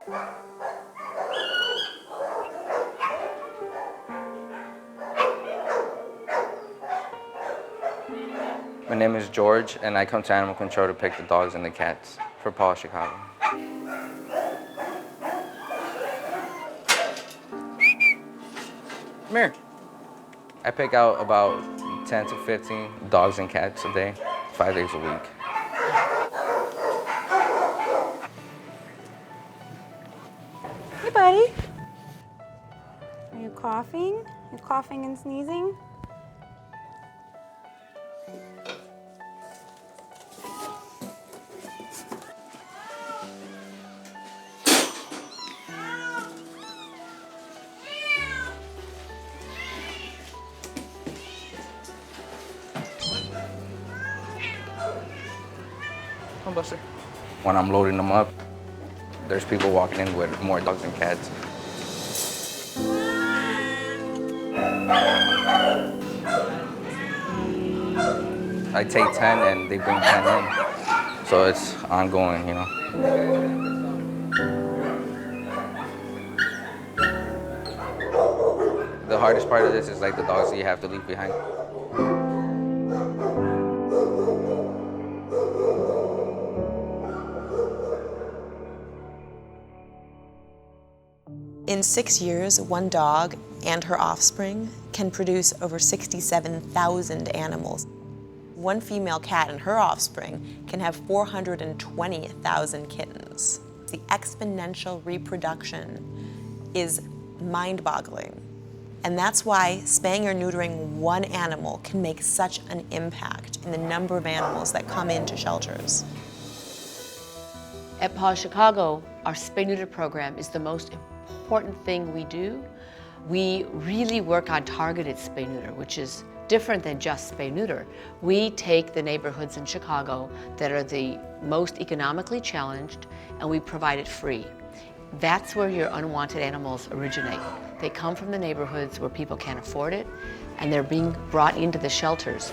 My name is George, and I come to animal control to pick the dogs and the cats for PAWS Chicago. Come here. I pick out about 10 to 15 dogs and cats a day, 5 days a week. Hey, buddy. Are you coughing? You coughing and sneezing? Come on, Buster. When I'm loading them up, there's people walking in with more dogs and cats. I take 10 and they bring 10 in. So it's ongoing, you know. The hardest part of this is like the dogs that you have to leave behind. In 6 years, one dog and her offspring can produce over 67,000 animals. One female cat and her offspring can have 420,000 kittens. The exponential reproduction is mind-boggling. And that's why spaying or neutering one animal can make such an impact in the number of animals that come into shelters. At PAWS Chicago, our spay-neuter program is the most important thing we do. We really work on targeted spay-neuter, which is different than just spay-neuter. We take the neighborhoods in Chicago that are the most economically challenged, and we provide it free. That's where your unwanted animals originate. They come from the neighborhoods where people can't afford it, and they're being brought into the shelters.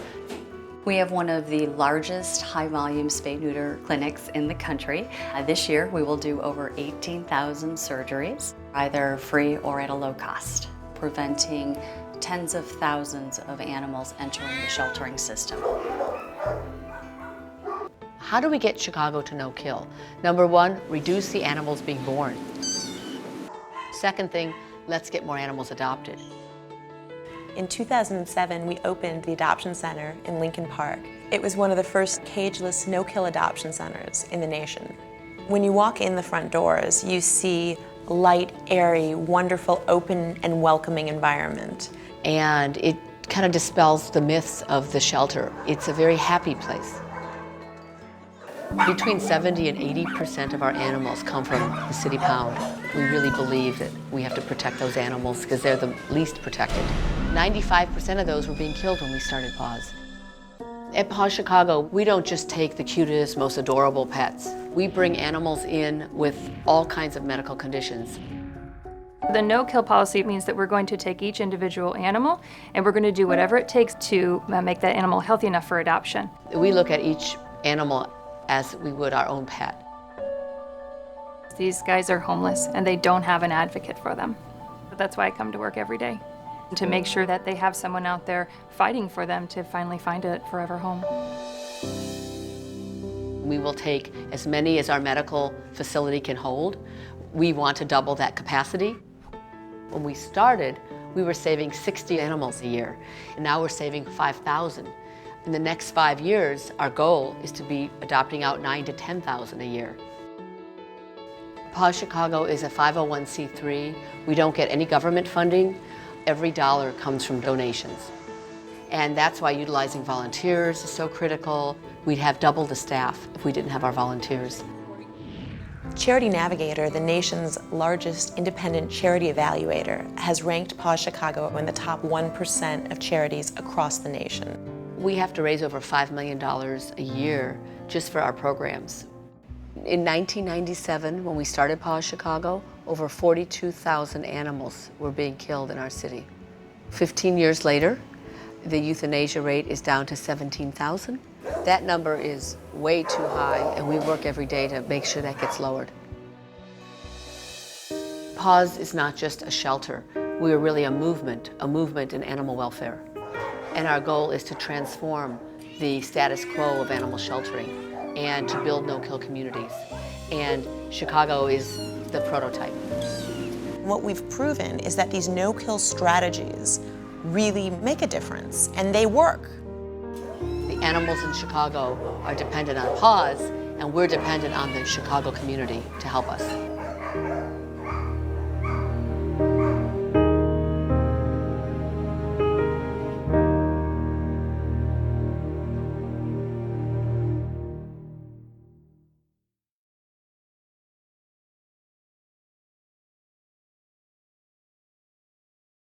We have one of the largest high-volume spay-neuter clinics in the country. This year, we will do over 18,000 surgeries, either free or at a low cost, preventing tens of thousands of animals entering the sheltering system. How do we get Chicago to no kill? Number one, reduce the animals being born. Second thing, let's get more animals adopted. In 2007, we opened the Adoption Center in Lincoln Park. It was one of the first cageless, no-kill adoption centers in the nation. When you walk in the front doors, you see a light, airy, wonderful, open, and welcoming environment. And it kind of dispels the myths of the shelter. It's a very happy place. Between 70 and 80% of our animals come from the city pound. We really believe that we have to protect those animals because they're the least protected. 95% of those were being killed when we started PAWS. At PAWS Chicago, we don't just take the cutest, most adorable pets. We bring animals in with all kinds of medical conditions. The no-kill policy means that we're going to take each individual animal and we're going to do whatever it takes to make that animal healthy enough for adoption. We look at each animal as we would our own pet. These guys are homeless and they don't have an advocate for them. That's why I come to work every day, to make sure that they have someone out there fighting for them to finally find a forever home. We will take as many as our medical facility can hold. We want to double that capacity. When we started, we were saving 60 animals a year, and now we're saving 5,000. In the next 5 years, our goal is to be adopting out 9,000 to 10,000 a year. PAWS Chicago is a 501c3. We don't get any government funding. Every dollar comes from donations. And that's why utilizing volunteers is so critical. We'd have double the staff if we didn't have our volunteers. Charity Navigator, the nation's largest independent charity evaluator, has ranked PAWS Chicago in the top 1% of charities across the nation. We have to raise over $5 million a year just for our programs. In 1997, when we started PAWS Chicago, over 42,000 animals were being killed in our city. 15 years later, the euthanasia rate is down to 17,000. That number is way too high, and we work every day to make sure that gets lowered. PAWS is not just a shelter. We are really a movement in animal welfare. And our goal is to transform the status quo of animal sheltering and to build no-kill communities. And Chicago is the prototype. What we've proven is that these no-kill strategies really make a difference, and they work. The animals in Chicago are dependent on PAWS, and we're dependent on the Chicago community to help us.